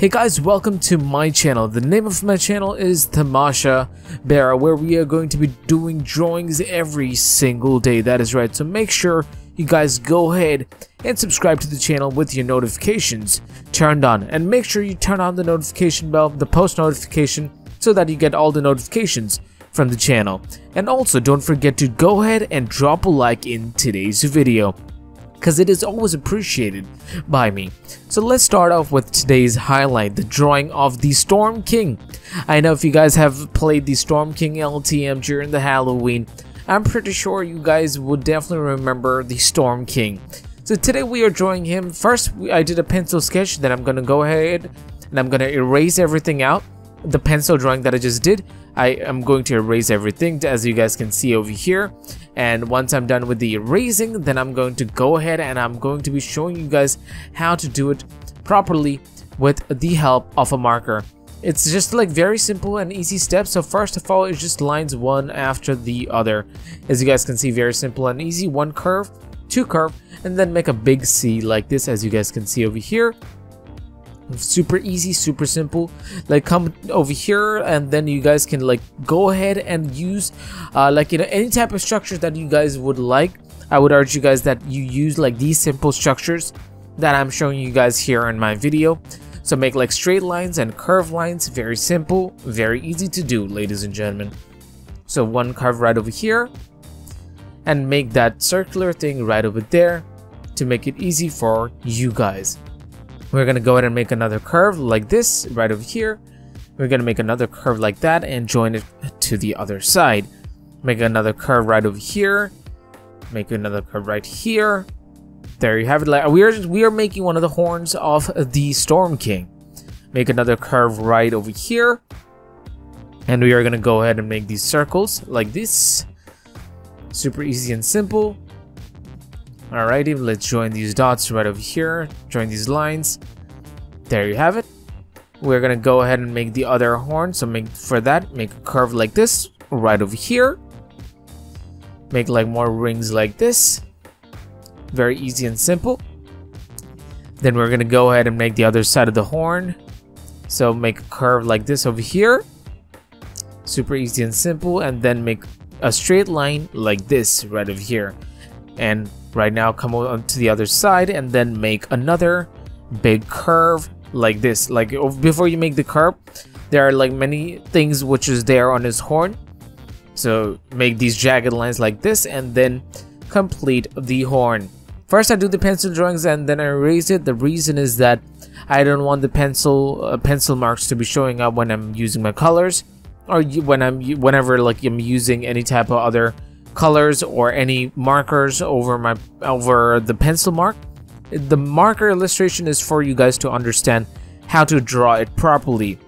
Hey guys, welcome to my channel. The name of my channel is TamashaBera, where we are going to be doing drawings every single day. That is right, so make sure you guys go ahead and subscribe to the channel with your notifications turned on, and make sure you turn on the notification bell, the post notification, so that you get all the notifications from the channel. And also don't forget to go ahead and drop a like in today's video, because it is always appreciated by me. So let's start off with today's highlight, the drawing of the Storm King. I know if you guys have played the Storm King LTM during the Halloween, I'm pretty sure you guys would definitely remember the Storm King. So today we are drawing him. First, I did a pencil sketch, then I'm gonna go ahead and I'm gonna erase everything out. The pencil drawing that I just did, I am going to erase everything, as you guys can see over here. And once I'm done with the erasing, then I'm going to go ahead and I'm going to be showing you guys how to do it properly with the help of a marker. It's just like very simple and easy steps. So first of all, it's just lines one after the other. As you guys can see, very simple and easy. One curve, two curve, and then make a big C like this, as you guys can see over here. Super easy, super simple. Like, come over here and then you guys can like go ahead and use any type of structure that you guys would like. I would urge you guys that you use like these simple structures that I'm showing you guys here in my video. So make like straight lines and curved lines. Very simple, very easy to do, ladies and gentlemen. So one curve right over here, and make that circular thing right over there to make it easy for you guys. We're gonna go ahead and make another curve like this right over here. We're gonna make another curve like that and join it to the other side. Make another curve right over here. Make another curve right here. There you have it. Like we are making one of the horns of the Storm King. Make another curve right over here, and we are gonna go ahead and make these circles like this. Super easy and simple. Alrighty, let's join these dots right over here. Join these lines. There you have it. We're gonna go ahead and make the other horn. So make a curve like this right over here. Make like more rings like this. Very easy and simple. Then we're gonna go ahead and make the other side of the horn. So make a curve like this over here. Super easy and simple. And then make a straight line like this right over here. And right now come on to the other side and then make another big curve like this. Like before you make the curve, there are like many things which is there on his horn. So make these jagged lines like this and then complete the horn. First I do the pencil drawings and then I erase it. The reason is that I don't want the pencil marks to be showing up when I'm using my colors, or whenever like I'm using any type of other colors or any markers over the pencil mark. The marker illustration is for you guys to understand how to draw it properly.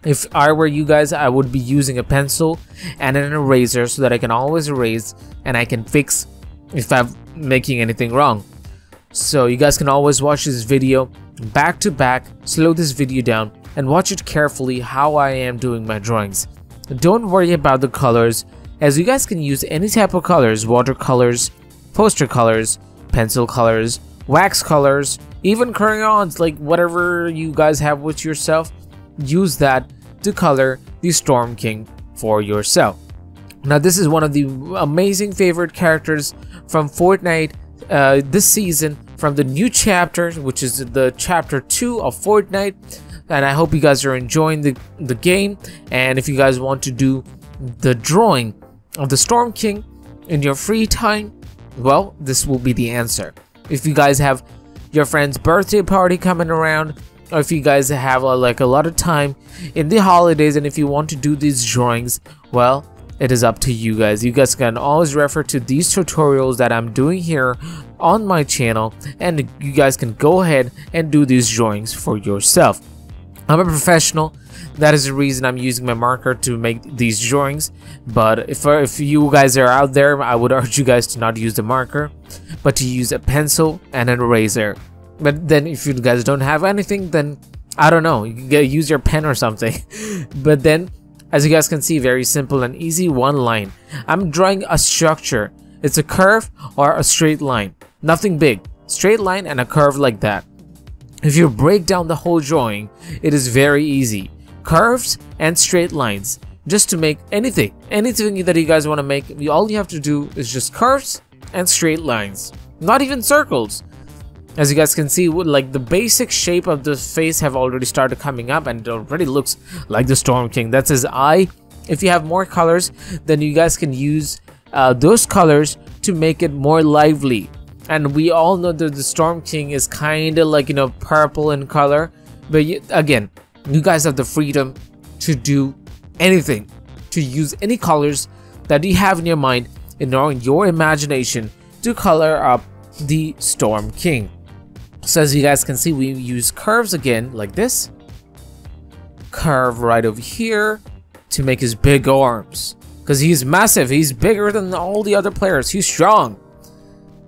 If I were you guys, I would be using a pencil and an eraser so that I can always erase and I can fix if I'm making anything wrong. So you guys can always watch this video back to back, slow this video down and watch it carefully how I am doing my drawings. Don't worry about the colors, as you guys can use any type of colors: watercolors, poster colors, pencil colors, wax colors, even crayons, like whatever you guys have with yourself. Use that to color the Storm King for yourself. Now this is one of the amazing favorite characters from Fortnite this season, from the new chapter, which is the chapter 2 of Fortnite. And I hope you guys are enjoying the game. And if you guys want to do the drawing of the Storm King in your free time, well, this will be the answer. If you guys have your friend's birthday party coming around, or if you guys have like a lot of time in the holidays and if you want to do these drawings, well, it is up to you guys. You guys can always refer to these tutorials that I'm doing here on my channel, and you guys can go ahead and do these drawings for yourself. I'm a professional. That is the reason I'm using my marker to make these drawings. But if you guys are out there, I would urge you guys to not use the marker, but to use a pencil and an eraser. But then if you guys don't have anything, then I don't know, you can use your pen or something. But then, as you guys can see, very simple and easy, one line. I'm drawing a structure. It's a curve or a straight line. Nothing big. Straight line and a curve like that. If you break down the whole drawing, it is very easy. Curves and straight lines. Just to make anything that you guys want to make, all you have to do is just curves and straight lines. Not even circles. As you guys can see, like the basic shape of the face have already started coming up, and it already looks like the Storm King. That's his eye. If you have more colors, then you guys can use those colors to make it more lively. And we all know that the Storm King is kind of like, you know, purple in color. But again, you guys have the freedom to do anything, to use any colors that you have in your mind in your imagination to color up the Storm King. So as you guys can see, we use curves again like this. Curve right over here to make his big arms. Because he's massive, he's bigger than all the other players, he's strong.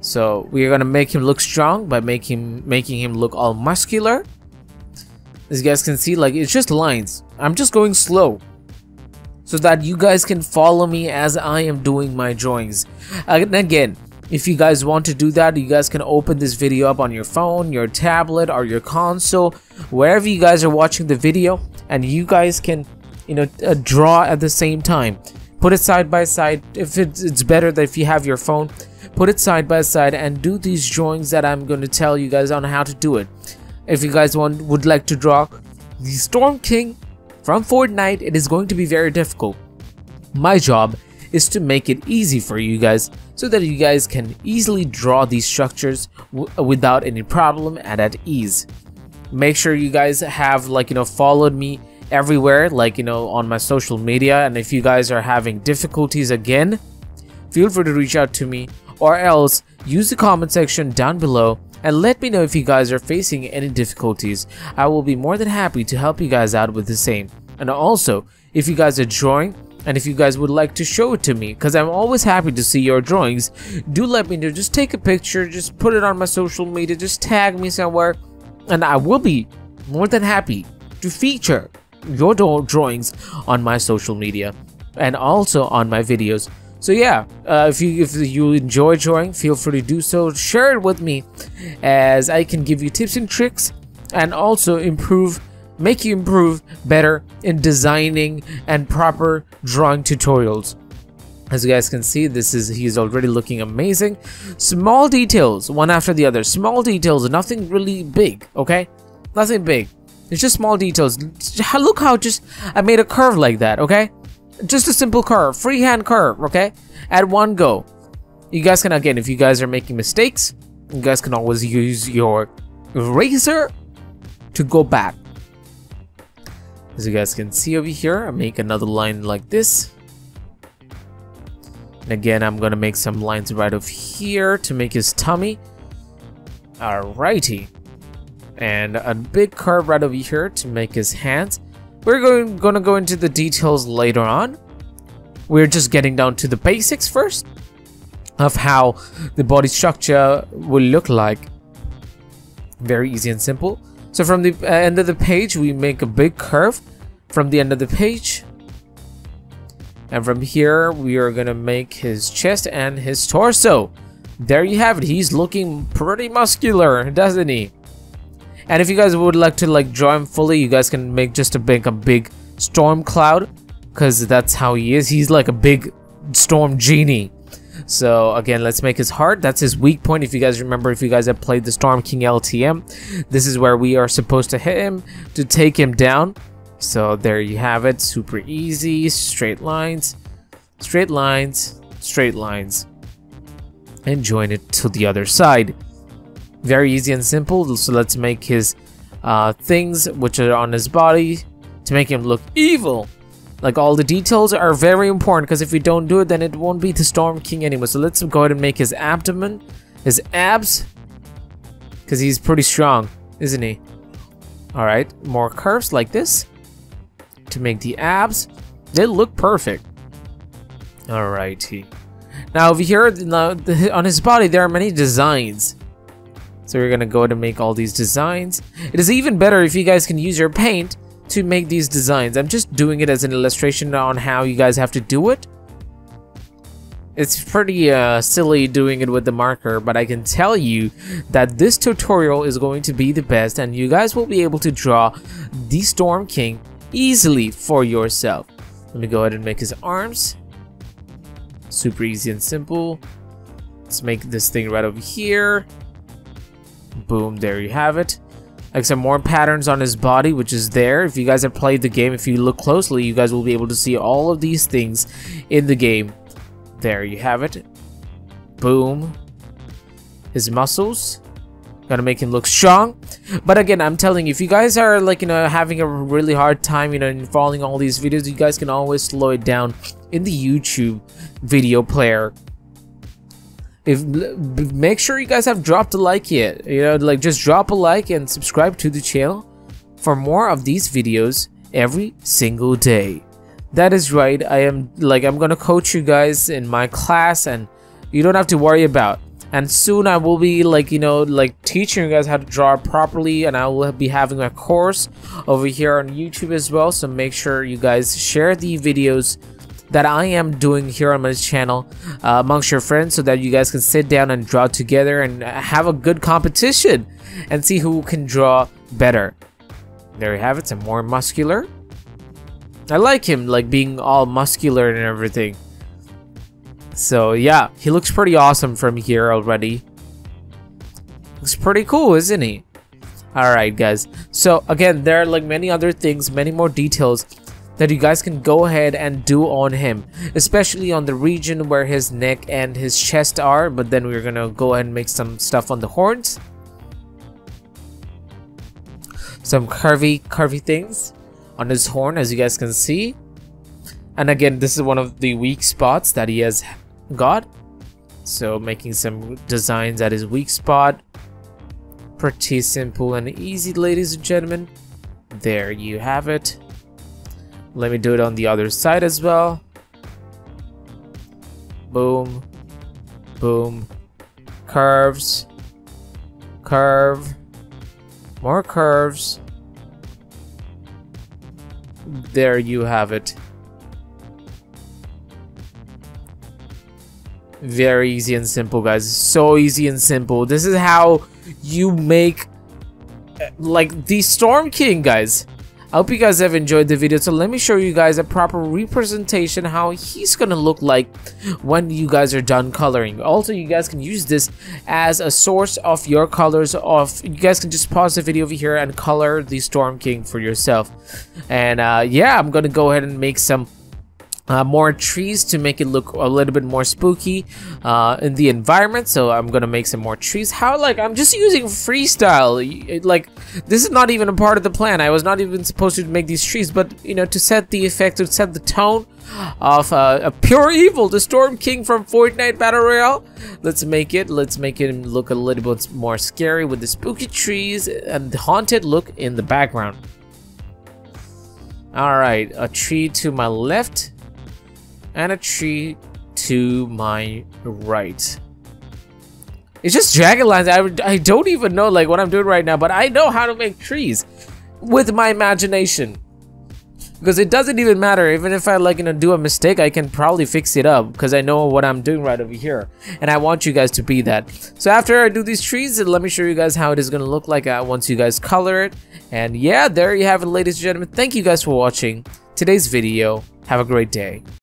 So we are gonna make him look strong by making him look all muscular. As you guys can see, like it's just lines. I'm just going slow so that you guys can follow me as I am doing my drawings. And again, if you guys want to do that, you guys can open this video up on your phone, your tablet, or your console, wherever you guys are watching the video, and you guys can, you know, draw at the same time. Put it side by side. If it's better that if you have your phone, put it side by side and do these drawings that I'm going to tell you guys on how to do it. If you guys would like to draw the Storm King from Fortnite, it is going to be very difficult. My job is to make it easy for you guys so that you guys can easily draw these structures without any problem and at ease. Make sure you guys have, like, you know, followed me everywhere, like, you know, on my social media. And if you guys are having difficulties again, feel free to reach out to me, or else use the comment section down below and let me know if you guys are facing any difficulties. I will be more than happy to help you guys out with the same. And also, if you guys are drawing and if you guys would like to show it to me, because I'm always happy to see your drawings, do let me know. Just take a picture, just put it on my social media, just tag me somewhere, and I will be more than happy to feature your drawings on my social media and also on my videos. So yeah, if you enjoy drawing, feel free to do so. Share it with me, as I can give you tips and tricks and also make you improve better in designing and proper drawing tutorials. As you guys can see, he's already looking amazing. Small details, one after the other. Small details, nothing really big, okay? Nothing big. It's just small details. Look how just I made a curve like that, okay? Just a simple curve, freehand curve, okay? At one go. You guys can, again, if you guys are making mistakes, you guys can always use your eraser to go back. As you guys can see over here, I make another line like this. And again, I'm gonna make some lines right over here to make his tummy. Alrighty. And a big curve right over here to make his hands. We're gonna go into the details later on. We're just getting down to the basics first of how the body structure will look like. Very easy and simple. So from the end of the page, we make a big curve from the end of the page. And from here, we are gonna make his chest and his torso. There you have it. He's looking pretty muscular, doesn't he? And if you guys would like to, like, draw him fully, you guys can make just a big storm cloud, because that's how he is. He's like a big storm genie. So again, let's make his heart. That's his weak point. If you guys remember, if you guys have played the Storm King LTM, this is where we are supposed to hit him to take him down. So there you have it. Super easy. Straight lines, straight lines, straight lines, and join it to the other side. Very easy and simple. So let's make his things which are on his body to make him look evil. Like, all the details are very important, because if we don't do it, then it won't be the Storm King anymore. So let's go ahead and make his abdomen, his abs, because he's pretty strong, isn't he? Alright, more curves like this to make the abs. They look perfect. Alrighty. Now over here, on his body, there are many designs. So we're gonna go ahead and make all these designs. It is even better if you guys can use your paint to make these designs. I'm just doing it as an illustration on how you guys have to do it. It's pretty silly doing it with the marker, but I can tell you that this tutorial is going to be the best, and you guys will be able to draw the Storm King easily for yourself. Let me go ahead and make his arms. Super easy and simple. Let's make this thing right over here. Boom, there you have it. Like some more patterns on his body, which is there. If you guys have played the game, if you look closely, you guys will be able to see all of these things in the game. There you have it. Boom. His muscles. Gotta make him look strong. But again, I'm telling you, if you guys are like, having a really hard time, in following all these videos, you guys can always slow it down in the YouTube video player. Make sure you guys have dropped a like yet. Just drop a like and subscribe to the channel for more of these videos every single day. That is right. I'm gonna coach you guys in my class, and you don't have to worry about. And soon I will be teaching you guys how to draw properly, and I will be having a course over here on YouTube as well. So make sure you guys share the videos that I am doing here on my channel amongst your friends, so that you guys can sit down and draw together and have a good competition and see who can draw better. There you have it, some more muscular. I like him being all muscular and everything. So yeah, he looks pretty awesome from here already. Looks pretty cool, isn't he? Alright guys, so again, there are many other things, many more details that you guys can go ahead and do on him, especially on the region where his neck and his chest are. But then we're gonna go ahead and make some stuff on the horns, some curvy things on his horn, as you guys can see. And again, this is one of the weak spots that he has got, so making some designs at his weak spot. Pretty simple and easy, ladies and gentlemen. There you have it. Let me do it on the other side as well. Boom, boom, curves, curve, more curves. There you have it. Very easy and simple, guys. So easy and simple. This is how you make the Storm King, guys. I hope you guys have enjoyed the video. So let me show you guys a proper representation how he's gonna look like when you guys are done coloring. Also, you guys can use this as a source of your colors. You guys can just pause the video over here and color the Storm King for yourself. And yeah, I'm gonna go ahead and make some more trees to make it look a little bit more spooky in the environment. So I'm gonna make some more trees. I'm just using freestyle. This is not even a part of the plan. I was not even supposed to make these trees, but to set the effect, to set the tone of a pure evil, the Storm King from Fortnite Battle Royale. Let's make it look a little bit more scary with the spooky trees and the haunted look in the background. All right, a tree to my left and a tree to my right. It's just dragon lines. I don't even know what I'm doing right now, but I know how to make trees with my imagination, because it doesn't even matter. Even if I do a mistake, I can probably fix it up because I know what I'm doing right over here, and I want you guys to be that. So after I do these trees, let me show you guys how it is going to look like once you guys color it. And yeah, there you have it, ladies and gentlemen. Thank you guys for watching today's video. Have a great day.